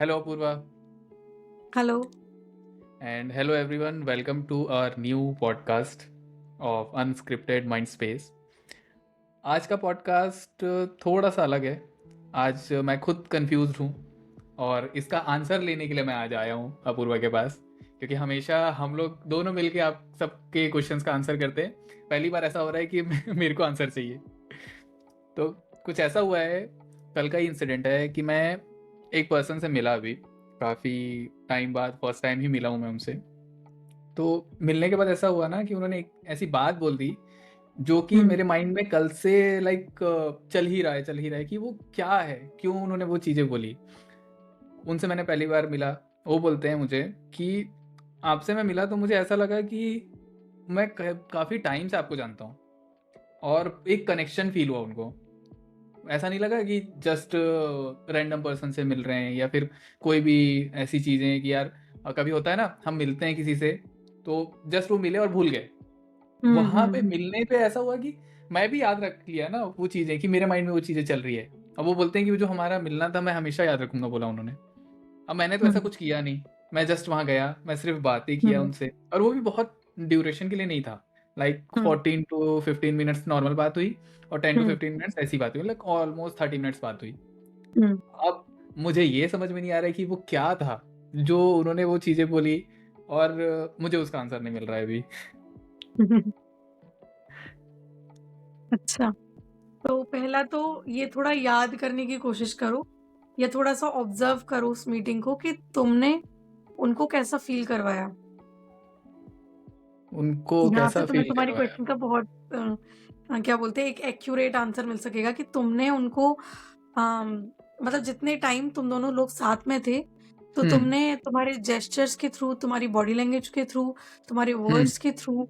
Hello, Apurva, Hello. and hello everyone. Welcome to our new podcast of Unscripted Mind Space. आज का podcast थोड़ा सा अलग है। आज मैं खुद कंफ्यूज हूँ और इसका आंसर लेने के लिए मैं आज आया हूँ अपूर्वा के पास, क्योंकि हमेशा हम लोग दोनों मिलके आप सबके क्वेश्चंस का आंसर करते हैं। पहली बार ऐसा हो रहा है कि मेरे को आंसर चाहिए। तो कुछ ऐसा हुआ है, कल का ही इंसिडेंट है कि मैं एक पर्सन से मिला अभी काफ़ी टाइम बाद, फर्स्ट टाइम ही मिला हूँ मैं उनसे। तो मिलने के बाद ऐसा हुआ ना कि उन्होंने एक ऐसी बात बोल दी जो कि मेरे माइंड में कल से चल ही रहा है कि वो क्या है, क्यों उन्होंने वो चीज़ें बोली। उनसे मैंने पहली बार मिला, वो बोलते हैं मुझे कि आपसे मैं मिला तो मुझे ऐसा लगा कि मैं काफ़ी टाइम से आपको जानता हूँ, और एक कनेक्शन फील हुआ उनको। ऐसा नहीं लगा कि जस्ट रैंडम पर्सन से मिल रहे हैं या फिर कोई भी ऐसी चीज़ें कि यार कभी होता है ना, हम मिलते हैं किसी से तो जस्ट वो मिले और भूल गए। वहाँ पे मिलने पे ऐसा हुआ कि मैं भी याद रख लिया ना वो चीज़ें, कि मेरे माइंड में वो चीज़ें चल रही है। अब वो बोलते हैं कि वो जो हमारा मिलना था मैं हमेशा याद रखूंगा, बोला उन्होंने। अब मैंने तो ऐसा कुछ किया नहीं, मैं जस्ट वहाँ गया, मैं सिर्फ बातें किया उनसे, और वो भी बहुत ड्यूरेशन के लिए नहीं था। लाइक 14 to 15 मिनट्स नॉर्मल बात हुई, और 10 to 15 मिनट्स ऐसी बात हुई, लाइक ऑलमोस्ट 30 मिनट्स बात हुई। अब मुझे ये समझ में नहीं आ रहा है कि वो क्या था जो उन्होंने वो चीज़ें बोली, और मुझे उसका आंसर नहीं मिल रहा है अभी। अच्छा, तो पहला तो ये थोड़ा याद करने की कोशिश करो या थोड़ा-सा ऑब्ज़र्व करो उस मीटिंग को कि तुमने उनको कैसा फ़ील करवाया। उनको यहाँ से कैसा तुम्हें फ़ील तुम्हारी करवाया? क्वेश्चन का बहुत क्या बोलते हैं, एक एक्यूरेट आंसर मिल सकेगा कि तुमने उनको मतलब जितने टाइम तुम दोनों लोग साथ में थे, तो हुँ, तुमने तुम्हारे जेस्चर्स के थ्रू, तुम्हारी बॉडी लैंग्वेज के थ्रू, तुम्हारे हुँ, वर्ड्स के थ्रू,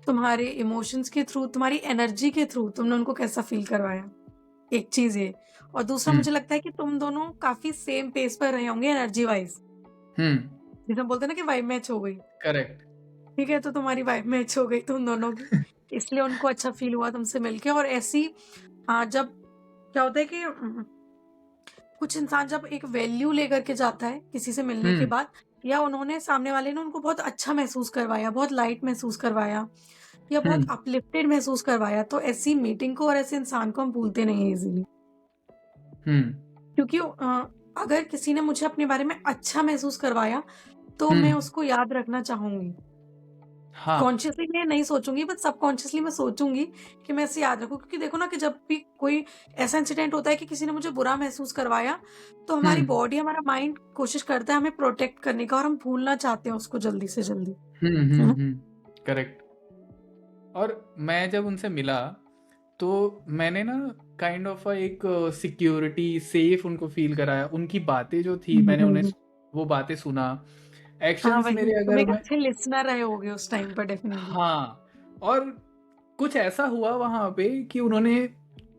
तुम्हारे इमोशंस के थ्रू, तुम्हारी एनर्जी के थ्रू तुमने उनको कैसा फ़ील करवाया। एक चीज़ ये, और दूसरा हुँ, मुझे लगता है कि तुम दोनों काफ़ी सेम पेस पर रहे होंगे एनर्जी वाइज़। हुँ, जैसे हम बोलते हैं ना कि वाइब मैच हो गई, करेक्ट। ठीक है? तो तुम्हारी वाइब मैच हो गई तुम दोनों की, इसलिए उनको अच्छा फ़ील हुआ तुमसे मिलके। और ऐसी जब क्या होता है कि कुछ इंसान जब एक वैल्यू लेकर के जाता है किसी से मिलने के हुँ, बाद, या उन्होंने सामने वाले ने उनको बहुत अच्छा महसूस करवाया, बहुत लाइट महसूस करवाया या हुँ, बहुत अपलिफ्टेड महसूस करवाया, तो ऐसी मीटिंग को और ऐसे इंसान को हम भूलते नहीं हैं ईज़िली। हुँ, क्योंकि अगर किसी ने मुझे अपने बारे में अच्छा महसूस करवाया, तो हुँ, मैं उसको याद रखना चाहूँगी। हाँ, कॉन्शियसली मैं नहीं सोचूँगी, बट सबकॉन्शियसली मैं सोचूँगी कि मैं इसे याद रखूँ, क्योंकि देखो ना कि जब भी कोई ऐसा इंसिडेंट होता है कि किसी ने मुझे बुरा महसूस करवाया, तो हुँ, हमारी बॉडी, हमारा माइंड कोशिश करता है हमें प्रोटेक्ट करने का, और हम भूलना चाहते हैं उसको जल्दी से जल्दी, हुँ, है हुँ, ना? हुँ, करेक्ट। और मैं जब उनसे मिला, तो मैंने ना काइंड ऑफ एक सिक्योरिटी, सेफ उनको फ़ील कराया। उनकी बातें जो थी, मैंने उन्हें हुँ। वो बातें सुना। हाँ, एक्शंस वही। मेरे तुम अगर एक मैं अच्छे लिसनर रहे होगे उस टाइम पर डेफिनिटली। हाँ, और कुछ ऐसा हुआ वहाँ पे कि उन्होंने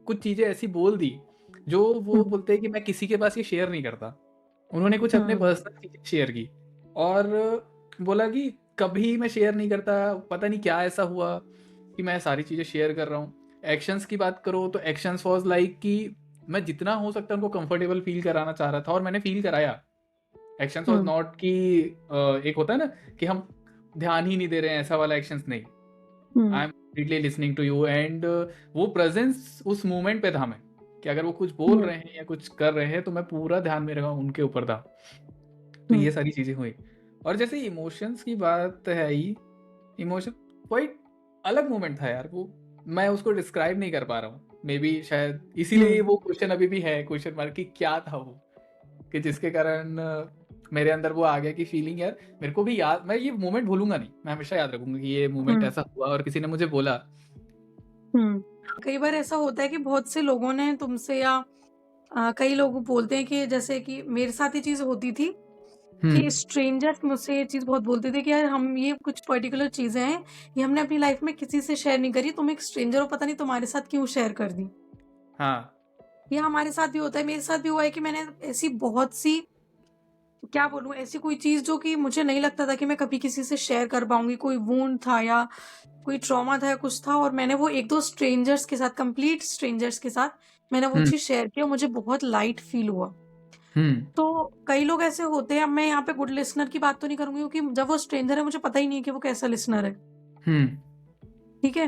कुछ चीज़ें ऐसी बोल दी, जो वो हुँ, बोलते हैं कि मैं किसी के पास ये शेयर नहीं करता। उन्होंने कुछ अपने हुँ, पर्सनल चीज़ें शेयर की, और बोला कि कभी मैं शेयर नहीं करता, पता नहीं क्या ऐसा हुआ कि मैं सारी चीज़ें शेयर कर रहा हूँ। एक्शंस की बात करो तो एक्शंस वाज़ लाइक कि मैं जितना हो सकता है उनको कंफर्टेबल फ़ील कराना चाह रहा था, और मैंने फ़ील कराया। एक्शंस वाज़ हुँ, नॉट कि एक होता है ना कि हम ध्यान ही नहीं दे रहे हैं, ऐसा वाला एक्शंस नहीं। हुँ, I am completely listening to you, and वो प्रेजेंस उस मोमेंट पे था मैं, कि अगर वो कुछ बोल हुँ, रहे हैं या कुछ कर रहे हैं तो मैं पूरा ध्यान मेरा उनके ऊपर था। तो हुँ, ये सारी चीज़ें हुई। और जैसे इमोशंस की बात है आई, इमोशन क्वाइट अलग मोमेंट था यार वो, मैं उसको डिस्क्राइब नहीं कर पा रहा हूँ। मे बी शायद इसीलिए हुँ, वो क्वेश्चन अभी भी है, क्वेश्चन मार्क कि क्या था वो, कि जिसके कारण मेरे अंदर वो आ गया कि फीलिंग यार मेरे को भी याद, मैं ये मोमेंट भूलूंगा नहीं, मैं हमेशा याद रखूंगा कि ये मोमेंट हुँ, ऐसा हुआ और किसी ने मुझे बोला। हुँ। कई बार ऐसा होता है कि बहुत से लोगों ने तुमसे, या कई लोग बोलते हैं कि जैसे कि मेरे साथ ये चीज़ होती थी हुँ, कि स्ट्रेंजर्स मुझसे ये चीज़ बहुत बोलते थे कि यार हम ये कुछ पर्टिकुलर चीज़ें हैं, ये हमने अपनी लाइफ में किसी से शेयर नहीं करी, तुम एक स्ट्रेंजर हो, पता नहीं तुम्हारे साथ क्यों शेयर कर दी। हाँ, ये हमारे साथ भी होता है, मेरे साथ भी हुआ है कि मैंने ऐसी बहुत सी, क्या बोलूँ, ऐसी कोई चीज़ जो कि मुझे नहीं लगता था कि मैं कभी किसी से शेयर कर पाऊँगी, कोई वुंड था या कोई ट्रॉमा था या कुछ था, और मैंने वो 1-2 स्ट्रेंजर्स के साथ, कंप्लीट स्ट्रेंजर्स के साथ मैंने वो हुँ, चीज़ शेयर की और मुझे बहुत लाइट फ़ील हुआ। तो कई लोग ऐसे होते हैं, अब मैं यहाँ पे गुड लिसनर की बात तो नहीं करूंगी क्योंकि जब वो स्ट्रेंजर है मुझे पता ही नहीं है कि वो कैसा लिसनर है, ठीक है।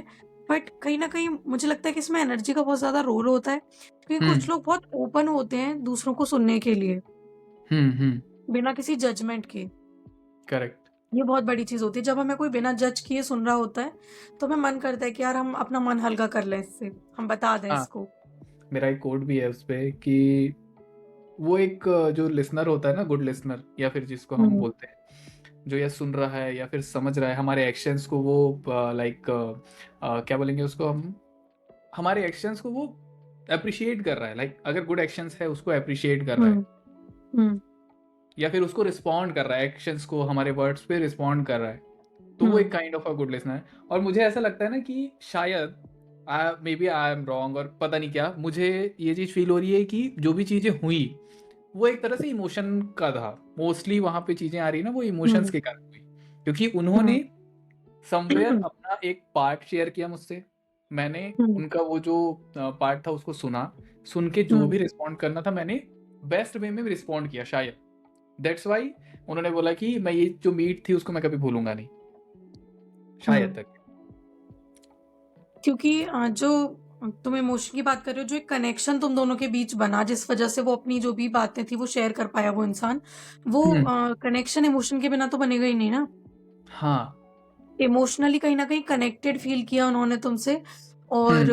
बट कहीं ना कहीं मुझे लगता है कि इसमें एनर्जी का बहुत ज्यादा रोल होता है, क्योंकि कुछ लोग बहुत ओपन होते हैं दूसरों को सुनने के लिए बिना किसी जजमेंट के। करेक्ट। ये बहुत बड़ी चीज होती है, जब हमें कोई बिना जज किए सुन रहा होता है तो हमें मन करता है कि यार हम अपना मन हल्का कर लें, इससे हम बता दें हाँ, इसको। मेरा एक कोड भी है उस पे कि वो एक जो लिसनर होता है ना, गुड लिसनर, या फिर जिसको हम बोलते हैं जो ये सुन रहा है या फिर समझ रहा है हमारे एक्शंस को, वो लाइक क्या बोलेंगे उसको हम, हमारे एक्शंस को वो अप्रिशिएट कर रहा है, लाइक अगर गुड एक्शंस है उसको अप्रिशिएट कर रहा है, हम्म या फिर उसको रिस्पॉन्ड कर रहा है, एक्शंस को हमारे वर्ड्स पे रिस्पॉन्ड कर रहा है, तो वो एक kind of a good listener है। और मुझे ऐसा लगता है ना कि शायद maybe I am wrong, और पता नहीं क्या, मुझे ये चीज़ फील हो रही है कि जो भी चीज़ें हुई वो एक तरह से इमोशन का था, मोस्टली वहाँ पे चीज़ें आ रही ना वो इमोशंस के कारण हुई, क्योंकि उन्होंने समवेयर अपना एक पार्ट शेयर किया मुझसे, मैंने उनका वो जो पार्ट था उसको सुना, सुन के जो भी रिस्पॉन्ड करना था मैंने बेस्ट वे में रिस्पॉन्ड किया शायद, दैट्स वाई उन्होंने बोला कि मैं ये जो मीट थी उसको मैं कभी भूलूंगा नहीं, शायद तक। क्योंकि जो तुम इमोशन की बात कर रहे हो, जो एक कनेक्शन तुम दोनों के बीच बना जिस वजह से वो अपनी जो भी बातें थी वो शेयर कर पाया वो इंसान, वो कनेक्शन इमोशन के बिना तो बनेगा ही नहीं ना। हाँ, इमोशनली कहीं ना कहीं कनेक्टेड फील किया उन्होंने तुमसे। और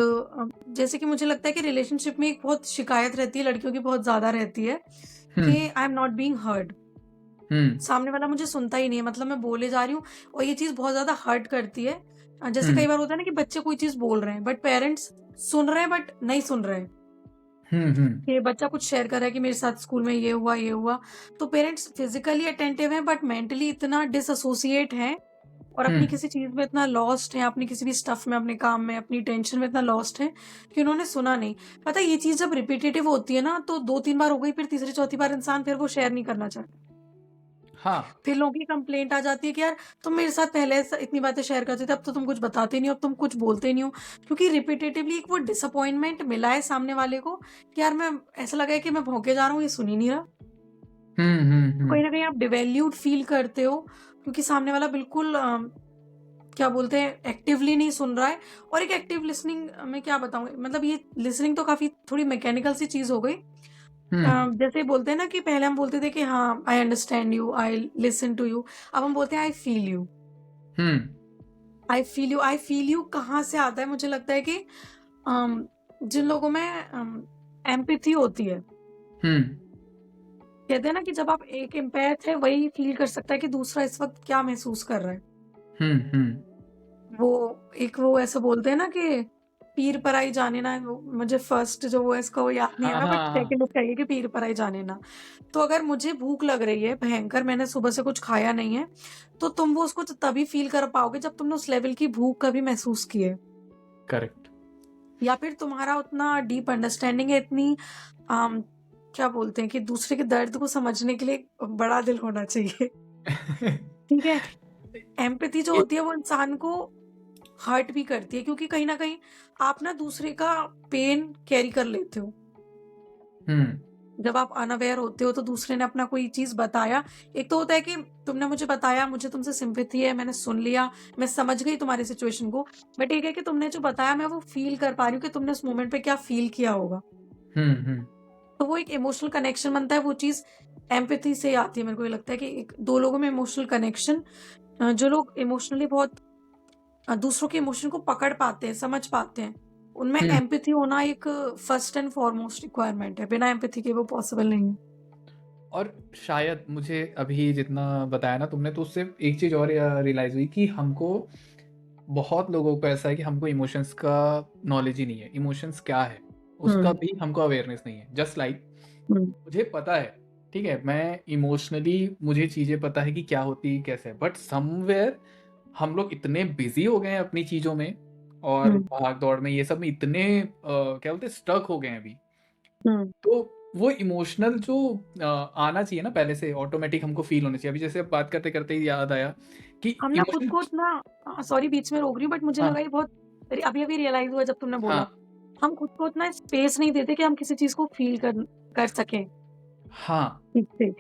जैसे कि मुझे लगता है कि रिलेशनशिप में एक बहुत शिकायत रहती है लड़कियों की, बहुत ज्यादा रहती है कि I am not being heard, सामने वाला मुझे सुनता ही नहीं है, मतलब मैं बोले जा रही हूँ और ये चीज बहुत ज्यादा हर्ट करती है। जैसे कई बार होता है ना कि बच्चे कोई चीज बोल रहे हैं बट पेरेंट्स सुन रहे हैं बट नहीं सुन रहे हैं, कि बच्चा कुछ शेयर कर रहा है कि मेरे साथ स्कूल में ये हुआ ये हुआ, तो पेरेंट्स फिजिकली अटेंटिव हैं बट मेंटली इतना डिसएसोसिएट हैं और अपनी किसी चीज में इतना लॉस्ट है, अपनी किसी भी स्टफ में, अपने काम में, अपनी टेंशन में इतना लॉस्ट है कि उन्होंने सुना नहीं। पता है, ये चीज जब रिपीटेटिव होती है ना तो 2-3 बार हो गई, फिर तीसरी चौथी बार इंसान फिर वो शेयर नहीं करना चाहता। हाँ, फिर लोगों की कंप्लेंट आ जाती है कि यार तुम मेरे साथ पहले इतनी बातें शेयर करते थे, अब तो तुम कुछ बताते नहीं हो, अब तुम कुछ बोलते नहीं हो, क्योंकि रिपीटेटिवली एक वो डिसअपॉइंटमेंट मिला है सामने वाले को कि यार मैं, ऐसा लगा है कि मैं भौंके जा रहा हूँ, ये सुन ही नहीं रहा। तो कहीं ना कहीं आप डिवैल्यूड फील करते हो क्योंकि सामने वाला बिल्कुल क्या बोलते हैं, एक्टिवली नहीं सुन रहा है। और एक एक्टिव लिसनिंग में क्या बताऊं, मतलब ये लिसनिंग तो काफी थोड़ी मैकेनिकल सी चीज हो गई। जैसे बोलते हैं ना कि पहले हम बोलते थे कि हाँ I understand you, I listen to you, अब हम बोलते हैं I feel you. I feel you, I feel you कहाँ से आता है? मुझे लगता है कि जिन लोगों में एम्पैथी होती है, कहते हैं ना कि जब आप, एक एम्पैथ है वही फील कर सकता है कि दूसरा इस वक्त क्या महसूस कर रहा है। वो एक वो ऐसे बोलते हैं ना कि पीर पराई जाने ना, मुझे फर्स्ट जो वो है इसका वो याद नहीं आ रहा, बट सेकंड उसका ये कि पीर पराई जाने ना। तो अगर मुझे भूख लग रही है भयंकर, मैंने सुबह से कुछ खाया नहीं है, तो तुम वो उसको तभी फील कर पाओगे जब तुमने उस लेवल की भूख कभी महसूस की है, करेक्ट। या फिर तुम्हारा उतना डीप अंडरस्टैंडिंग है, इतनी क्या बोलते हैं कि दूसरे के दर्द को समझने के लिए बड़ा दिल होना चाहिए। ठीक है, एम्पैथी जो होती है वो इंसान को हर्ट भी करती है, क्योंकि कहीं ना कहीं आप ना दूसरे का पेन कैरी कर लेते हो। जब आप अनअवेयर होते हो तो दूसरे ने अपना कोई चीज बताया, एक तो होता है कि तुमने मुझे बताया, मुझे तुमसे सिंपैथी है, मैंने सुन लिया, मैं समझ गई तुम्हारी सिचुएशन को, बट एक है कि तुमने जो बताया मैं वो फील कर पा रही हूँ कि तुमने उस मोमेंट पे क्या फील किया होगा। तो वो एक इमोशनल कनेक्शन बनता है, वो चीज एम्पैथी से आती है। मेरे को ये लगता है कि एक दो लोगों में इमोशनल कनेक्शन, जो लोग इमोशनली बहुत दूसरों के इमोशन को पकड़ पाते हैं, समझ पाते हैं, उनमें एम्पैथी होना एक फर्स्ट एंड फॉरमोस्ट रिक्वायरमेंट है, बिना एम्पैथी के वो पॉसिबल नहीं है। और शायद मुझे अभी जितना बताया ना तुमने, तो उससे एक चीज़ और रियलाइज़ हुई कि हमको, बहुत लोगों को ऐसा है कि हमको इमोशंस का नॉलेज ही नहीं है, इमोशंस क्या है उसका भी हमको अवेयरनेस नहीं है। जस्ट लाइक मुझे पता है, ठीक है, मैं इमोशनली मुझे चीज़ें पता है कि क्या होती है कैसे है, बट समवेयर हम लोग इतने बिजी हो गए हैं अपनी चीज़ों में और भाग दौड़ में, ये सब में इतने क्या बोलते हैं, स्टक हो गए हैं अभी, तो वो इमोशनल जो आना चाहिए ना पहले से, ऑटोमेटिक हमको फील होना चाहिए। अभी जैसे बात करते करते ही याद आया कि हम ना खुद इमोशन, को इतना, सॉरी बीच में रोक रही हूँ, बट मुझे हाँ, लगा ये बहुत अभी अभी रियलाइज हुआ जब तुमने बोला, हाँ, हम खुद को इतना स्पेस नहीं देते कि हम किसी चीज को फील कर सकें। हाँ, ठीक से।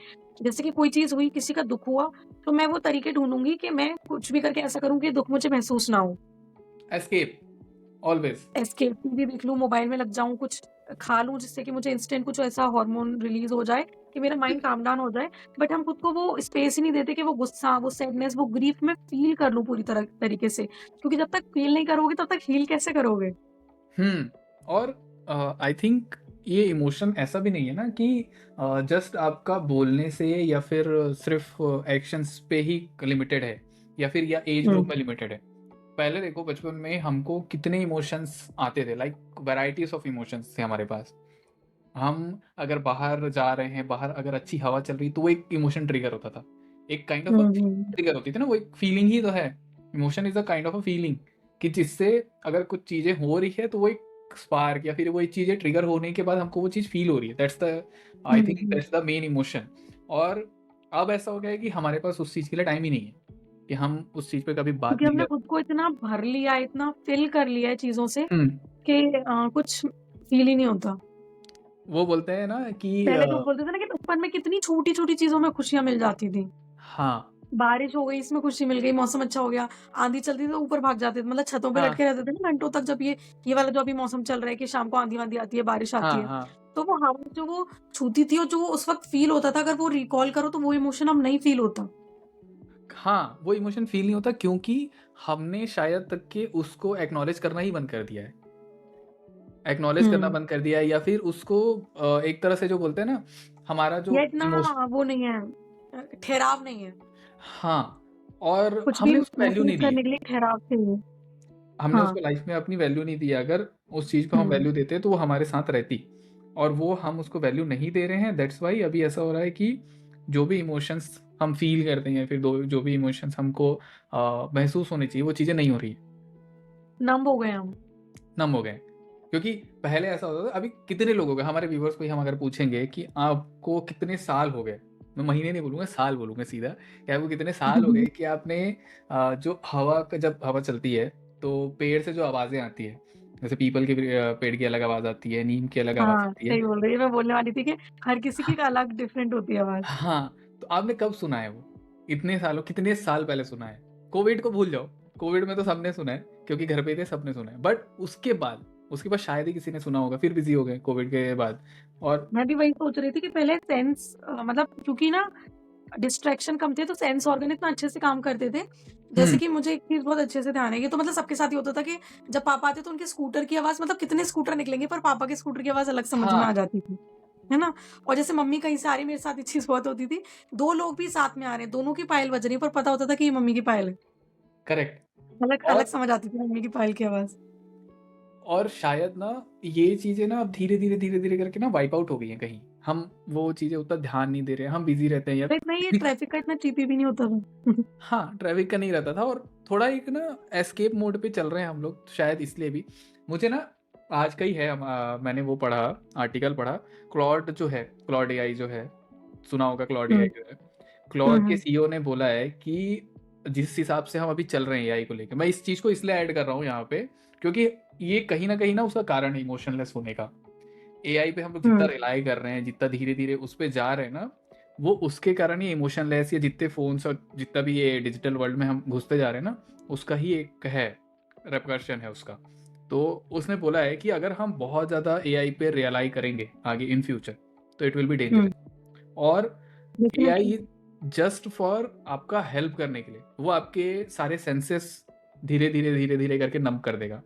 जैसे कि कोई चीज़ हुई, किसी का दुःख हुआ, तो मैं वो तरीके ढूँढूँगी कि मैं कुछ भी करके ऐसा करूँ कि दुःख मुझे महसूस ना हो। Escape always. एस्केप टीवी देख लूँ, मोबाइल में लग जाऊँ, कुछ खा लूँ जिससे कि मुझे इंस्टेंट कुछ ऐसा हार्मोन रिलीज़ हो जाए कि मेरा माइंड काम डाउन हो जाए। बट हम खुद को वो स्पेस ही नहीं देते कि वो गुस्सा, वो सैडनेस, वो ग्रीफ मैं फ़ील कर लूँ पूरी तरह तरीके से। क्योंकि जब तक फ़ील नहीं करोगे तब तक हील कैसे करोगे? हुँ, और आई थिंक ये इमोशन ऐसा भी नहीं है ना कि जस्ट आपका बोलने से या फिर सिर्फ़ एक्शंस पे ही लिमिटेड है या फिर या एज हुँ। ग्रुप में लिमिटेड है। पहले देखो बचपन में हमको कितने इमोशंस आते थे, लाइक वैराइटीज़ ऑफ इमोशंस थे हमारे पास। हम अगर बाहर जा रहे हैं, बाहर अगर अच्छी हवा चल रही, तो वो एक इमोशन ट्रिगर होता था। एक kind of a hmm, hmm. Trigger होती थी ना, वो एक फीलिंग ही तो है। Emotion is a kind of a feeling कि जिससे अगर कुछ चीज़ें हो रही है, तो वो एक स्पार्क या फिर वो एक चीज़ें ट्रिगर होने के बाद हमको वो चीज़ फ़ील हो रही है। That's the I hmm, think hmm. That's the main emotion. और अब ऐसा हो गया है कि हमारे पास उस चीज़ के लिए टाइम ही नहीं है, कि हम उस चीज़ पे कभी बात क्योंकि नहीं हमने कर। खुद को इतना भर लिया है, इतना फ़िल कर लिया है चीज़ों से हुँ, कि कुछ फ़ील ही नहीं होता। वो बोलते हैं ना कि पहले तो बोलते थे ना कि बचपन में कितनी छोटी-छोटी चीज़ों में खुशियाँ मिल जाती थी। हाँ, बारिश हो गई, इसमें खुशी मिल गई, मौसम अच्छा हो गया, आँधी चलती थी तो ऊपर भाग जाते थे, मतलब छतों पे हाँ, लटके रहते थे ना घंटों तक जब ये वाला जो अभी मौसम चल रहा है कि शाम को आँधी-वाँधी आती है, बारिश आती हाँ, है। हाँ। तो वो हवा जो वो छूती थी और जो उस वक़्त फ़ील होता था, अगर वो रिकॉल करो तो वो इमोशन अब नहीं फ़ील होता। हाँ, वो इमोशन फ़ील नहीं होता क्योंकि हमने शायद तक कि उसको एक्नॉलेज करना ही बंद कर दिया है। एक्नॉलेज करना हुँ। बंद कर दिया है या फिर उसको एक तरह से जो बोलते हैं ना, हमारा जो या इतना वो नहीं है ठहराव नहीं है। हाँ, और कुछ भी हमने उसको वैल्यू महसूस नहीं दी है। करने के लिए ठहराव चाहिए। हमने हाँ। उसको लाइफ़ में अपनी वैल्यू नहीं दी है। अगर उस चीज़ को हम हुँ। वैल्यू देते तो वो हमारे साथ रहती, और वो हम उसको वैल्यू नहीं दे रहे हैं। दैट्स व्हाई अभी ऐसा हो रहा है कि जो भी इमोशंस हम फ़ील करते हैं, फिर दो जो भी इमोशंस हमको महसूस होनी चाहिए, वो चीज़ें नहीं हो रही हैं। नंब हो गए हम। नम हो गए। क्योंकि पहले ऐसा होता था, अभी कितने लोग हो गए हमारे व्यूअर्स को ही हम अगर पूछेंगे कि आपको कितने साल हो गए, मैं महीने नहीं बोलूँगा, साल बोलूँगा सीधा, कि आपको कितने साल हो गए कि आपने जो हवा का जब हवा चलती है, तो पेड़ से जो आवाज़ें आती है, जैसे पीपल के पेड़ की अलग आवाज़ आती है, नीम की अलग आवाज़ हाँ, आती है। सही बोल रही है। मैं बोलने वाली थी कि हर किसी की हाँ, एक अलग डिफरेंट होती है आवाज़। हाँ, तो आपने कब सुना है वो? इतने सालों कितने साल पहले सुना है? कोविड को भूल जाओ, कोविड में तो सबने सुना है क्योंकि घर पे थे, सबने सुना है। बट उसके बाद शायद ही किसी ने सुना होगा, फिर बिज़ी हो गए कोविड के बाद। और मैं भी वही सोच रही थी कि पहले सेंस मतलब क्योंकि ना डिस्ट्रैक्शन कम थे तो सेंस ऑर्गन इतना अच्छे से काम करते थे। जैसे हुँ, कि मुझे एक चीज़ बहुत अच्छे से ध्यान है, ये तो मतलब सबके साथ ही होता था कि जब पापा आते तो उनके स्कूटर की आवाज़ मतलब कितने स्कूटर निकलेंगे पर पापा के स्कूटर की आवाज़ अलग समझ में हाँ, आ जाती थी। है ना? और जैसे मम्मी कहीं से आ रही मेरे साथ ये चीज़ बहुत होती थी। 2 लोग भी साथ में आ रहे हैं, दोनों की पायल बज रही है पर पता होता था कि ये मम्मी की पायल है। करेक्ट। अलग अलग और समझ आती थी मम्मी की पायल की आवाज़। और शायद ना ये चीज़ें ना अब धीरे-धीरे, धीरे-धीरे करके ना वाइप आउट हो गई हैं कहीं। हम वो चीज़ें उतना ध्यान नहीं दे रहे हैं, हम बिज़ी रहते हैं या तो इतना ये इतनी। ट्रैफिक का इतना चीपी भी नहीं होता था। हाँ, ट्रैफ़िक का नहीं रहता था और थोड़ा एक ना एस्केप मोड पे चल रहे हैं हम लोग, शायद इसलिए भी। मुझे ना आज का ही है, मैंने वो पढ़ा, आर्टिकल पढ़ा, क्लॉड जो है, क्लॉड एआई जो है, सुना होगा क्लॉड हुँ, एआई जो है। हुँ, क्लॉड के हुँ, सीईओ ने बोला है कि जिस हिसाब से हम अभी चल रहे हैं एआई को लेके, मैं इस चीज़ को इसलिए ऐड कर रहा हूँ यहाँ पे क्योंकि ये कहीं न कहीं ना उसका कारण है इमोशनलेस होने का। एआई पे हम लोग जितना हुँ, रिलाई कर रहे हैं, जितना धीरे-धीरे उस पे जा रहे हैं ना, वो उसके कारण ही इमोशनलेस, या जितने फ़ोन्स और जितना भी ये डिजिटल वर्ल्ड में हम घुसते जा रहे हैं ना, उसका ही एक है, रिपरकशन है उसका। तो उसने बोला है कि अगर हम बहुत ज़्यादा एआई पे रियलाई करेंगे आगे इन फ्यूचर, तो it will be hmm, dangerous. और डेफ़िनेटली। एआई जस्ट फॉर आपका हेल्प करने के लिए, वो आपके सारे सेंसेस धीरे-धीरे, धीरे-धीरे करके नम कर देगा।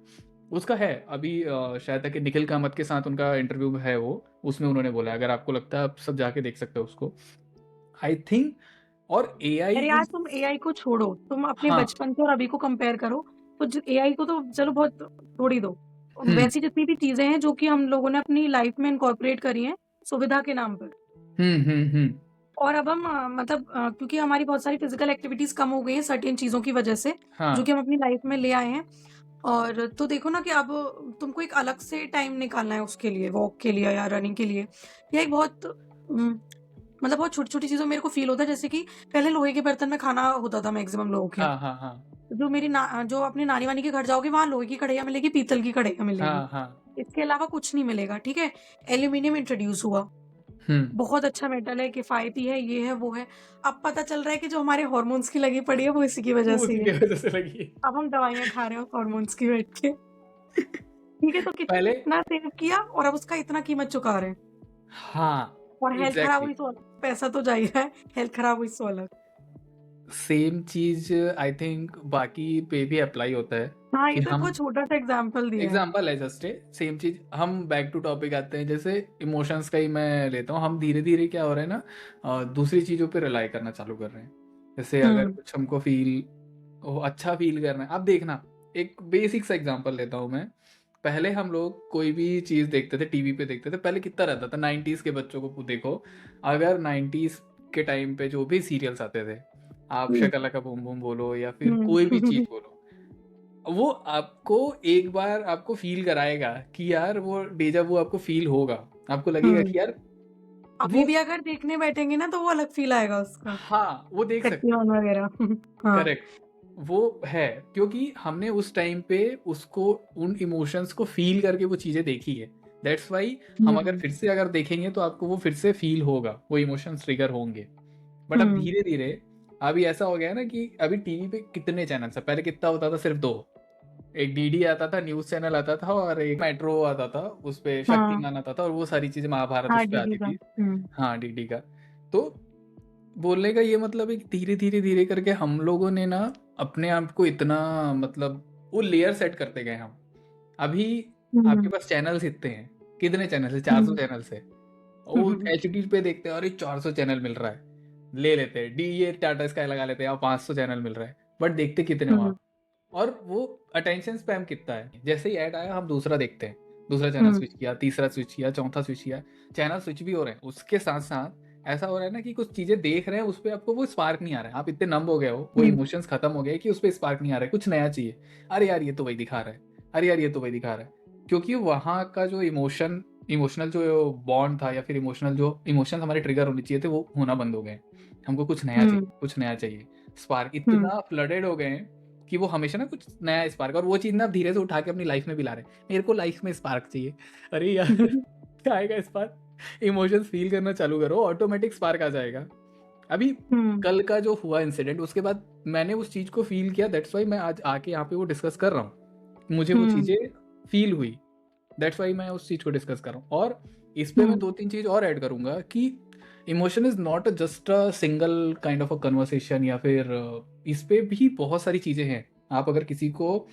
उसका है अभी शायद तक कि निखिल कामत के साथ उनका इंटरव्यू है वो, उसमें उन्होंने बोला है, अगर आपको लगता है आप सब जाके देख सकते हो उसको। I think. और एआई अरे यार इज़। तुम एआई को छोड़ो, तुम अपने हाँ, बचपन को और अभी को कंपेयर करो, तो ज एआई को तो चलो बहुत छोड़ ही दो। हुँ, वैसी जितनी भी चीज़ें हैं जो कि हम लोगों ने अपनी लाइफ़ में इनकॉर्पोरेट करी हैं, सुविधा के नाम पर। हुँ, हुँ, हुँ। और अब हम मतलब क्योंकि हमारी बहुत सारी फिज़िकल एक्टिविटीज़ कम हो गई हैं सर्टेन चीज़ों की वजह से, जो हाँ, कि हम अपनी लाइफ़ में ले आए हैं। और तो देखो ना कि अब तुमको एक अलग से टाइम निकालना है उसके लिए, वॉक के लिए या रनिंग के लिए। या एक बहुत मतलब बहुत छोटी-छोटी चीज़ों में मेरे को फ़ील होता है जैसे कि पहले लोहे के बर्तन में खाना होता था मैक्सिमम लोगों के। हाँ, हाँ, हाँ। जो अपनी नानी-वानी के घर जाओगे वहाँ लोहे की कढ़ाइयाँ मिलेगी, पीतल की कढ़ाइयाँ मिलेगी। हाँ, हाँ। इसके अलावा कुछ नहीं मिलेगा, ठीक है? एल्यूमीनियम इंट्रोड्यूस हुआ। बहुत अच्छा मेटल है, किफ़ायती है, ये है, वो है। अब पता चल रहा है कि जो हमारे हॉर्मोन्स की लगी पड़ी है वो इसी की वजह वो से उसी ही की है। वजह से लगी है। अब हम दवाइयाँ खा रहे हैं हॉर्मोन्स की बैठ के। ठीक है, तो पहले कितना सेव किया और अब उसका इतना कीमत चुका रहे हैं। हाँ, और हेल्थ खराब एग्ज़ैक्टली हुई तो अलग, पैसा तो जा ही रहा है, हेल्थ खराब हुई सो अलग। सेम चीज़ आई थिंक बाकी पे भी अप्लाई होता है हाँ, कि ये तो एक हम बहुत छोटा-सा एग्ज़ाम्पल दिया है। एग्ज़ाम्पल है जस्ट सेम चीज़ हम बैक टू टॉपिक आते हैं जैसे इमोशंस का ही मैं लेता हूँ हम धीरे-धीरे क्या हो रहा है ना दूसरी चीज़ों पे रिलाई करना चालू कर रहे हैं। जैसे अगर हुँ, कुछ हमको अच्छा फ़ील करना है। अब देखना एक बेसिक सा एग्ज़ाम्पल लेता हूँ मैं। पहले हम लोग कोई भी चीज़ देखते थे, टीवी पे देखते थे, पहले कितना रहता था 90s के बच्चों को देखो, अगर 90s के टाइम पे जो भी सीरियल्स आते थे, आप हुँ, शाका लाका बूम बूम बोलो या फिर हुँ। कोई भी चीज़ बोलो, वो आपको एक बार आपको फ़ील कराएगा कि यार वो डेजा वू आपको फ़ील होगा। आपको लगेगा हुँ। कि यार अभी वो भी अगर देखने बैठेंगे ना तो वो अलग फ़ील आएगा उसका, हाँ, वो देख सकते शक्तिमान वगैरह। हाँ। करेक्ट वो है क्योंकि हमने उस टाइम पे उसको उन इमोशंस को फ़ील करके वो चीज़ें देखी है। दैट्स व्हाई हम अगर हुँ, फिर से अगर देखेंगे तो आपको वो फिर से फ़ील होगा, वो इमोशंस ट्रिगर होंगे। बट अब हुँ, धीरे-धीरे अभी ऐसा हो गया है ना कि अभी टीवी पे कितने चैनल्स हैं, पहले कितना होता था सिर्फ़ 2 एक डीडी आता था, न्यूज़ चैनल आता था और एक मेट्रो आता था, उसपे हाँ, शक्तिमान आता था और वो सारी चीज़ें महाभारत हाँ, उसपे डीडी आती का। थी। हुँ, हाँ, डीडी का। तो बोलने का ये मतलब है कि धीरे-धीरे करके हम लोगों ने ना अपने आप को इतना मतलब वो लेयर सेट करते गए हम। अभी आपके हुँ, पास चैनल्स इतने हैं, कितने चैनल्स हैं? 400 हुँ, चैनल्स हैं। हुँ, वो हुँ, एचडी पे देखते हैं अरे 400 चैनल मिल रहा है, ले लेते हैं। डी ये टाटा स्काई लगा लेते हैं, यहाँ 500 चैनल मिल रहा है। बट देखते कितने हुँ, वहाँ? और वो अटेंशन स्पैम कितना है? जैसे ही ऐड आया हम दूसरा देखते हैं। दूसरा चैनल हुँ, स्विच किया, तीसरा स्विच किया, चौथा स्विच किया। चैनल स्विच भी हो रहे हैं। उसके साथ-साथ ऐसा हो रहा है ना कि कुछ चीज़ें देख रहे हैं, उसपे आपको वो स्पार्क नहीं आ रहा है। आप इतने नंब हो गए हो, वो हुँ, इमोशंस खत्म हो गए कि उसपे स्पार्क नहीं आ रहा है, कुछ नया चाहिए। अरे यार, ये तो वही दिखा रहा है। अरे यार, ये तो वही दिखा रहा है। क्योंकि वहाँ का जो इमोशनल जो बॉन्ड था या फिर इमोशंस हमारे ट्रिगर होने चाहिए थे, वो होना बंद हो गए। हमको कुछ नया हुँ, चाहिए, कुछ नया चाहिए। स्पार्क हुँ, इतना फ्लडेड हो गए हैं कि वो हमेशा ना कुछ नया स्पार्क और वो चीज़ ना धीरे से उठा के अपनी लाइफ में भी ला रहे हैं। मेरे को लाइफ में स्पार्क चाहिए। अरे यार क्या आएगा स्पार्क? इमोशंस फ़ील करना चालू करो, ऑटोमैटिक स्पार्क आ जाएगा। अभी हुँ, कल का जो हुआ इंसिडेंट उसके बाद मैंने उस चीज़ को फ़ील किया दैट्स व्हाई मैं आज आके यहाँ पे वो डिस्कस कर रहा हूँ। मुझे वो हुँ, चीज़ें फ़ील हुई, दैट्स व्हाई मैं उस चीज़ को डिस्कस कर रहा हूँ और इस पे मैं हुँ, 2-3 चीज़ और ऐड करूँगा कि emotion is not just a single kind of a conversation या फिर इस पे भी बहुत सारी चीज़ें हैं। आप अगर किसी को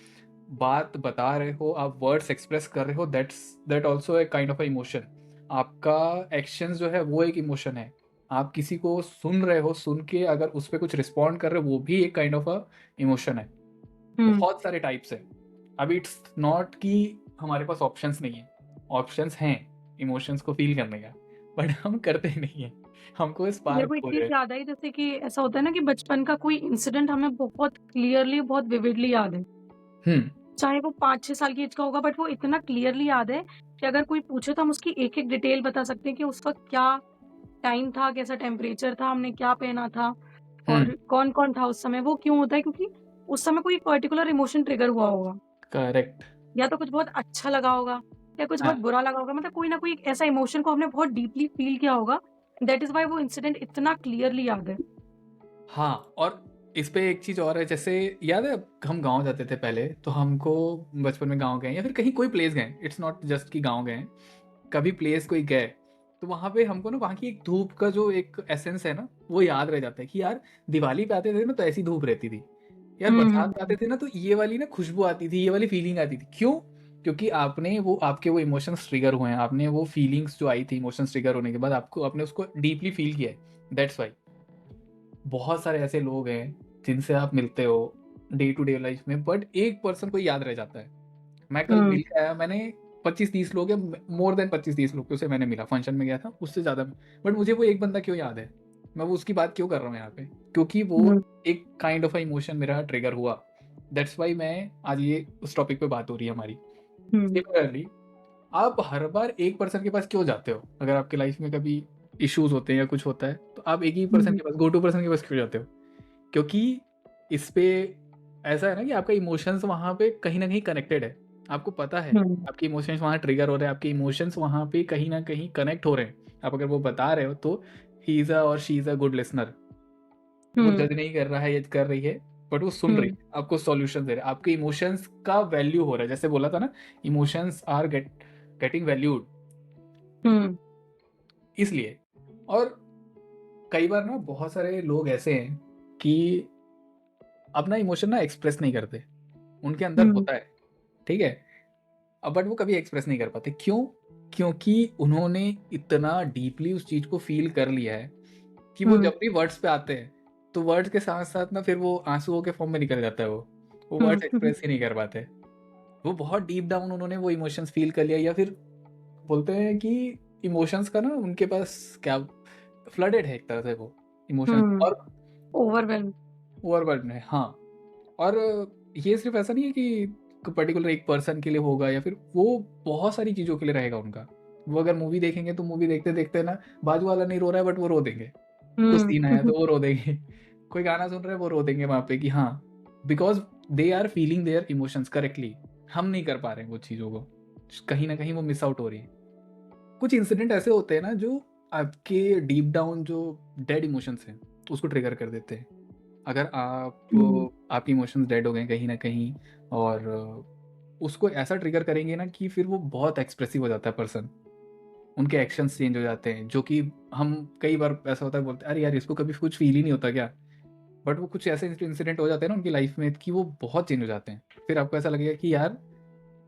बात बता रहे हो, आप वर्ड्स एक्सप्रेस कर रहे हो that also a kind of a emotion. आपका एक्शंस जो है वो एक इमोशन है। आप किसी को सुन रहे हो, सुन के अगर उस पे कुछ रिस्पॉन्ड कर रहे हो वो भी एक काइंड ऑफ अ इमोशन है। हुँ। बहुत सारे टाइप्स हैं। अभी इट्स नॉट कि हमारे पास ऑप्शंस नहीं है। ऑप्शंस हैं इमोशंस को फ़ील करने का, बट हम करते नहीं हैं। हमको मेरे स्पार्क को एक खो चीज़ रहे हैं। याद आई, जैसे कि ऐसा होता है ना कि बचपन का कोई इंसिडेंट हमें बहुत क्लियरली, बहुत विविडली याद है। हुँ, चाहे वो 5-6 साल की एज का होगा, बट वो इतना क्लियरली याद है कि अगर कोई पूछे तो हम उसकी एक-एक डिटेल बता सकते हैं कि उस वक़्त क्या टाइम था, कैसा टेम्परेचर था, हमने क्या पहना था हुँ, और कौन-कौन था उस समय। वो क्यों होता है? क्योंकि उस समय कोई पर्टिकुलर इमोशन ट्रिगर हुआ होगा। करेक्ट। या तो कुछ बहुत अच्छा लगा होगा या कुछ हाँ, बहुत बुरा लगा होगा, मतलब कोई ना कोई एक ऐसा इमोशन को हमने बहुत डीपली फ़ील किया होगा। दैट इज़ व्हाई वो इंसिडेंट इतना क्लियरली याद है। हाँ और इस पे एक चीज़ और है जैसे याद है हम गाँव जाते थे पहले, तो हमको बचपन में गाँव गए या फिर कहीं कोई प्लेस गए, इट्स नॉट जस्ट कि गाँव गए, कभी प्लेस कोई गए, तो वहाँ पे हमको ना वहाँ की एक धूप का जो एक एसेंस है ना, वो याद रह जाता है कि यार दिवाली पे आते थे ना तो ऐसी धूप रहती थी। यार हुँ, बरसात हुँ, में आते थे ना तो ये वाली ना खुशबू आती थी, ये वाली फीलिंग आती थी। क्यों? क्योंकि आपके वो इमोशंस ट्रिगर हुए हैं, आपने वो फीलिंग्स जो आई थी इमोशंस ट्रिगर होने के बाद आपको आपने उसको डीपली फ़ील किया है, दैट्स व्हाई। बहुत सारे ऐसे लोग हैं जिनसे आप मिलते हो डे टू डे लाइफ में बट एक पर्सन को याद रह जाता है। मैं कल हुँ, मिल के आया, मैंने 25-30 लोग हैं, मोर देन 25-30 लोग से मैंने मिला, फंक्शन में गया था, उससे ज़्यादा बट मुझे वो एक बंदा क्यों याद है? मैं वो उसकी बात क्यों कर रहा हूँ यहाँ पे? क्योंकि वो हुँ, एक काइंड ऑफ अ इमोशन मेरा ट्रिगर हुआ। दैट्स व्हाई मैं आज ये उस टॉपिक पे बात हो रही है हमारी। हुँ, सिमिलरली आप हर बार एक पर्सन के पास क्यों जाते हो? अगर आपकी लाइफ में कभी इश्यूज़ होते हैं या कुछ होता है, तो आप एक ही पर्सन हुँ, के पास गो टू पर्सन के पास क्यों जाते हो? क्योंकि इस पे ऐसा है ना कि आपका इमोशंस वहाँ पे कहीं न कहीं कनेक्टेड है। आपको पता है, हुँ, आपके इमोशंस वहाँ ट्रिगर हो रहे हैं, आपके इमोशंस वहाँ पे कहीं न कहीं कनेक्ट हो रहे हैं। आप अगर वो बता रहे हो तो ही इज अ और she is a good listener. वो जज नहीं कर रहा है या कर रही है, बट वो सुन रही है, आपको सॉल्यूशन दे रहा है, आपके इमोशंस का वैल्यू हो रहा है। जैसे बोला था ना, इमोशंस आर गेटिंग वैल्यूड, इसलिए। और कई बार ना बहुत सारे लोग ऐसे हैं कि अपना इमोशन ना एक्सप्रेस नहीं करते, उनके अंदर होता है, ठीक है, अब बट वो कभी एक्सप्रेस नहीं कर पाते। क्यों? क्योंकि उन्होंने इतना डीपली उस चीज को फील कर लिया है कि वो जब भी वर्ड्स पे आते हैं तो वर्ड्स के साथ साथ ना फिर वो आंसुओं के फॉर्म में निकल जाता है, वो वर्ड्स एक्सप्रेस ही नहीं कर पाते। वो बहुत डीप डाउन उन्होंने वो इमोशंस फील कर लिया, या फिर बोलते हैं कि इमोशंस का ना उनके पास क्या, फ्लडेड है एक तरह से वो इमोशंस, और ओवरवेल्म है। हाँ, और ये सिर्फ ऐसा नहीं है कि पर्टिकुलर एक पर्सन के लिए होगा, या फिर वो बहुत सारी चीज़ों के लिए रहेगा उनका। वो अगर मूवी देखेंगे तो मूवी देखते देखते ना बाजू वाला नहीं रो रहा है बट वो रो देंगे, कुछ सीन आया तो वो रो देंगे, कोई गाना सुन रहे हैं वो रो देंगे वहाँ पे कि हाँ, because they are feeling their emotions correctly. हम नहीं कर पा रहे हैं वो चीज़ों को, कहीं ना कहीं वो मिस आउट हो रही है। कुछ इंसिडेंट ऐसे होते हैं ना जो आपके डीप डाउन जो डेड इमोशंस हैं उसको ट्रिगर कर देते हैं। अगर आपके इमोशंस डेड हो गए कहीं ना कहीं, और उसको ऐसा ट्रिगर करेंगे ना कि फिर वो बहुत एक्सप्रेसिव हो जाता है पर्सन, उनके एक्शंस चेंज हो जाते हैं, जो कि हम कई बार ऐसा होता है बोलते हैं अरे यार इसको कभी कुछ फील ही नहीं होता क्या, बट वो कुछ ऐसे इंसिडेंट हो जाते हैं ना उनकी लाइफ में कि वो बहुत चेंज हो जाते हैं। फिर आपको ऐसा लगेगा कि यार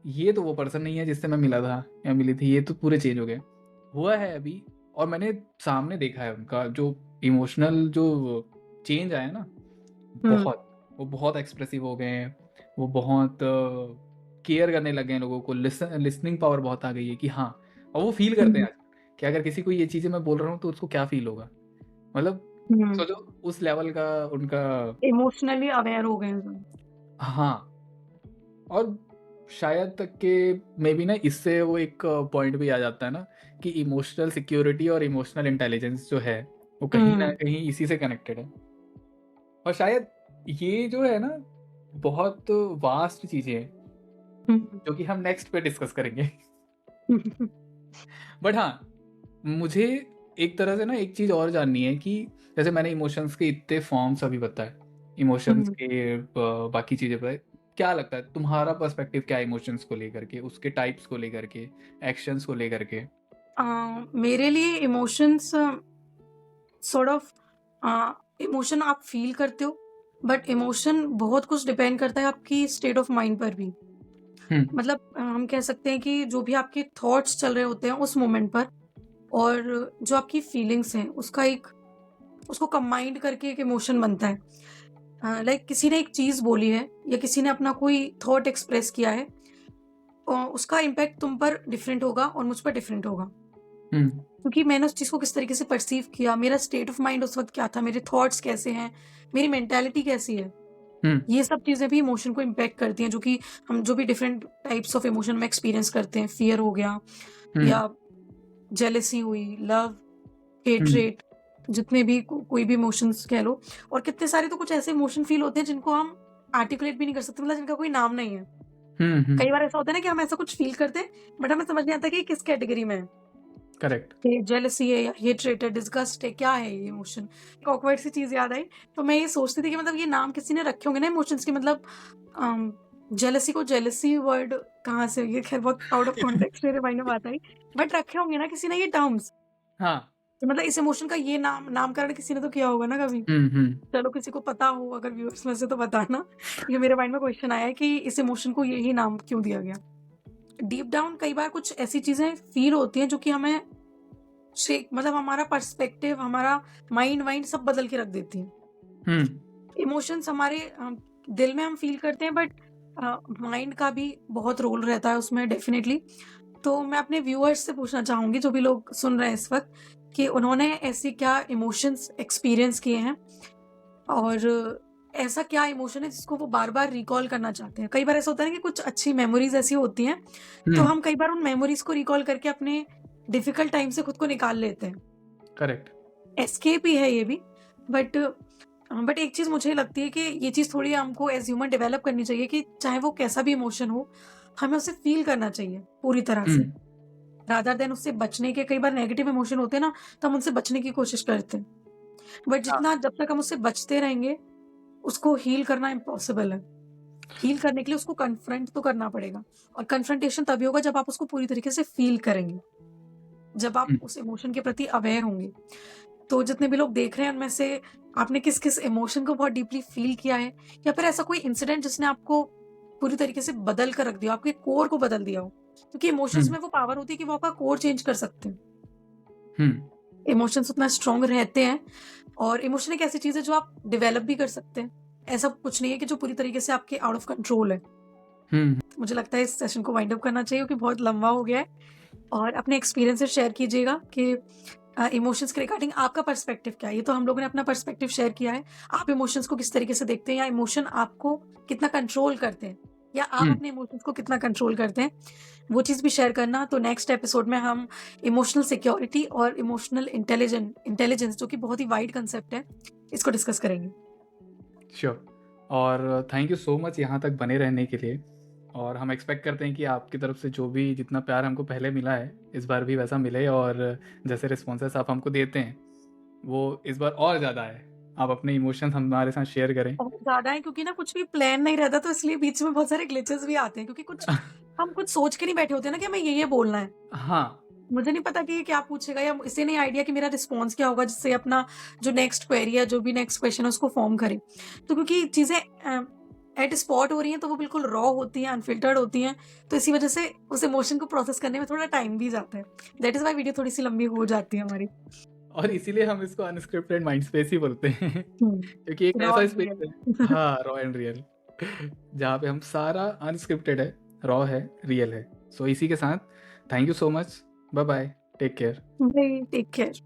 ये तो वो पर्सन नहीं है जिससे मैं मिला था या मिली थी, ये तो पूरे चेंज हो गए। हुआ है अभी, और मैंने सामने देखा है उनका जो इमोशनल जो चेंज आया ना, बहुत, वो बहुत एक्सप्रेसिव हो गए हैं, वो बहुत केयर करने लगे हैं लोगों को, लिसनिंग पावर बहुत आ गई है कि हाँ, और वो फील करते हैं कि अगर किसी को ये चीज़ें मैं बोल रहा हूँ तो उसको क्या फील होगा, मतलब सोचो उस लेवल का उनका। इमोशनली अवेयर हो गए हैं। हाँ, और शायद तक के मे बी ना इससे वो एक पॉइंट भी आ जाता है ना कि इमोशनल सिक्योरिटी और इमोशनल इंटेलिजेंस जो है वो कहीं ना कहीं इसी से कनेक्टेड है। और शायद ये जो है ना बहुत वास्ट चीजें हैं जो कि हम नेक्स्ट पे डिस्कस करेंगे। बट हाँ, मुझे एक तरह से ना एक चीज और जाननी है कि जैसे मैंने इमोशंस के इतने फॉर्म्स अभी बताए, इमोशंस के बाकी चीजें बताए, क्या लगता है तुम्हारा पर्सपेक्टिव क्या है इमोशंस को लेकर के, उसके टाइप्स को लेकर के, एक्शंस को लेकर के? मेरे लिए इमोशंस सॉर्ट ऑफ इमोशन आप फील करते हो, बट इमोशन बहुत कुछ डिपेंड करता है आपकी स्टेट ऑफ माइंड पर भी। मतलब हम कह सकते हैं कि जो भी आपके थॉट्स चल रहे होते हैं उस मोमेंट पर, और जो आपकी फीलिंग्स हैं उसको कंबाइंड करके एक इमोशन बनता है। लाइक किसी ने एक चीज बोली है या किसी ने अपना कोई थॉट एक्सप्रेस किया है, उसका इम्पैक्ट तुम पर डिफरेंट होगा और मुझ पर डिफरेंट होगा, क्योंकि मैंने उस चीज को किस तरीके से परसीव किया, मेरा स्टेट ऑफ माइंड उस वक्त क्या था, मेरे थॉट्स कैसे हैं, मेरी मेंटालिटी कैसी है। ये सब चीजें भी इमोशन को इम्पैक्ट करती हैं, जो कि हम जो भी डिफरेंट टाइप्स ऑफ इमोशन में एक्सपीरियंस करते हैं, फियर हो गया या जेलेसी हुई, लव, हेट्रेट, जितने भी कोई भी इमोशंस कह लो। और कितने सारे तो कुछ ऐसे इमोशन फील होते हैं जिनको हम आर्टिकुलेट भी नहीं कर सकते, मतलब जिनका कोई नाम नहीं है। कई बार ऐसा होता है ना कि हम ऐसा कुछ फील करते हैं बट हमें समझ नहीं आता कि किस कैटेगरी में है। करेक्ट, जेलसी है या हेट्रेट है, डिस्गस्ट है, क्या है ये इमोशन। एक ऑकवर्ड सी चीज याद आई, तो मैं ये सोचती थी कि मतलब ये नाम किसी ने रखे होंगे ना इमोशंस के, मतलब जेलसी को जेलसी वर्ड कहाँ से, ये खैर बहुत आउट ऑफ कॉन्टेक्स्ट मेरे माइंड में बात आई, बट रखे होंगे ना किसी ने ये टर्म्स। हाँ, तो मतलब इस इमोशन का ये नामकरण किसी ने तो किया होगा ना कभी। चलो किसी को पता हो अगर व्यूअर्स में से तो बताना। ये मेरे माइंड में क्वेश्चन आया है कि इस इमोशन को यही नाम क्यों दिया गया। डीप डाउन कई बार कुछ ऐसी चीजें फील होती हैं जो कि हमें मतलब हमारा पर्सपेक्टिव, हमारा माइंड सब बदल के रख देती हैं। इमोशंस हमारे दिल में हम फील करते हैं, बट माइंड का भी बहुत रोल रहता है उसमें डेफिनेटली। तो मैं अपने व्यूअर्स से पूछना चाहूंगी, जो भी लोग सुन रहे हैं इस वक्त, कि उन्होंने ऐसी क्या इमोशंस एक्सपीरियंस किए हैं, और ऐसा क्या इमोशन है जिसको वो बार बार रिकॉल करना चाहते हैं। कई बार ऐसा होता है ना कि कुछ अच्छी मेमोरीज ऐसी होती हैं, तो हम कई बार उन मेमोरीज को रिकॉल करके अपने डिफिकल्ट टाइम से खुद को निकाल लेते हैं। करेक्ट, एस्केप ही है ये भी। बट एक चीज मुझे लगती है कि ये चीज थोड़ी हमको एज ह्यूमन डेवलप करनी चाहिए कि चाहे वो कैसा भी इमोशन हो, हमें उसे फील करना चाहिए पूरी तरह से। रादर देन उससे बचने के। कई बार नेगेटिव इमोशन होते हैं ना, तो हम उनसे बचने की कोशिश करते हैं। बट हाँ। जितना जब तक हम उससे बचते रहेंगे, उसको हील करना इम्पॉसिबल है। हील करने के लिए उसको कन्फ्रंट तो करना पड़ेगा, और कन्फ्रंटेशन तभी होगा जब आप उसको पूरी तरीके से फ़ील करेंगे, जब आप हुँ, उस इमोशन के प्रति अवेयर होंगे। तो जितने भी लोग देख रहे हैं, उनमें से आपने किस-किस इमोशन को बहुत डीपली फ़ील किया है, या फिर ऐसा कोई इंसिडेंट जिसने आपको पूरी तरीके से बदल कर रख दिया, आपके कोर को बदल दिया हो? क्योंकि इमोशंस हुँ, में वो पावर होती है कि वो आपका कोर चेंज कर सकते हैं। हुँ, इमोशंस उतना स्ट्रॉन्ग रहते हैं, और इमोशन एक ऐसी चीज़ है जो आप डेवलप भी कर सकते हैं। ऐसा कुछ नहीं है कि जो पूरी तरीके से आपके आउट ऑफ कंट्रोल है। हुँ, मुझे लगता है इस सेशन को वाइंड अप करना चाहिए, क्योंकि बहुत लंबा हो गया है। और अपने एक्सपीरियंसेस शेयर कीजिएगा कि इमोशंस के रिगार्डिंग आपका पर्सपेक्टिव क्या है। ये तो हम लोगों ने अपना पर्सपेक्टिव शेयर किया है। आप इमोशंस को किस तरीके से देखते हैं, या इमोशन आपको कितना कंट्रोल करते हैं, या आप हुँ। अपने इमोशंस को कितना कंट्रोल करते हैं, वो चीज़ भी शेयर करना। तो नेक्स्ट एपिसोड में हम इमोशनल सिक्योरिटी और इमोशनल इंटेलिजेंस, जो कि बहुत ही वाइड कंसेप्ट है, इसको डिस्कस करेंगे। श्योर। और थैंक यू सो मच यहाँ तक बने रहने के लिए। और हम एक्सपेक्ट करते हैं कि आपकी तरफ से जो भी जितना प्यार हमको पहले मिला है, इस बार भी वैसा मिले, और जैसे रिस्पॉन्सेस आप हमको देते हैं, वो इस बार और ज़्यादा है। आप अपने इमोशंस हमारे साथ शेयर करें। बहुत ज़्यादा है, क्योंकि ना कुछ भी प्लान नहीं रहता, तो इसलिए बीच में बहुत सारे ग्लिचेस भी आते हैं, क्योंकि कुछ हम कुछ सोच के नहीं बैठे होते ना कि हमें ये बोलना है। हाँ, मुझे नहीं पता कि ये क्या पूछेगा, या इसे नहीं आइडिया कि मेरा रिस्पॉन्स क्या होगा, जिससे अपना जो नेक्स्ट क्वेरी है, जो भी नेक्स्ट क्वेश्चन है, उसको फॉर्म करें। तो क्योंकि चीज़ें एट स्पॉट हो रही हैं, तो वो बिल्कुल रॉ होती हैं, अनफिल्टर्ड होती हैं, तो इसी वजह से उस इमोशन को प्रोसेस करने में थोड़ा टाइम भी जाता है। दैट इज़ व्हाई वीडियो थोड़ी-सी लंबी हो जाती है हमारी। और इसीलिए हम इसको अनस्क्रिप्टेड माइंड स्पेस ही बोलते हैं। हुँ, क्योंकि एक रॉ ऐसा एंड स्पेस रियल। है, हाँ, रॉ एंड रियल, जहाँ पे हम सारा अनस्क्रिप्टेड है, रॉ है, रियल है। सो इसी के साथ thank you so much. Bye bye, take care. Bye, take care.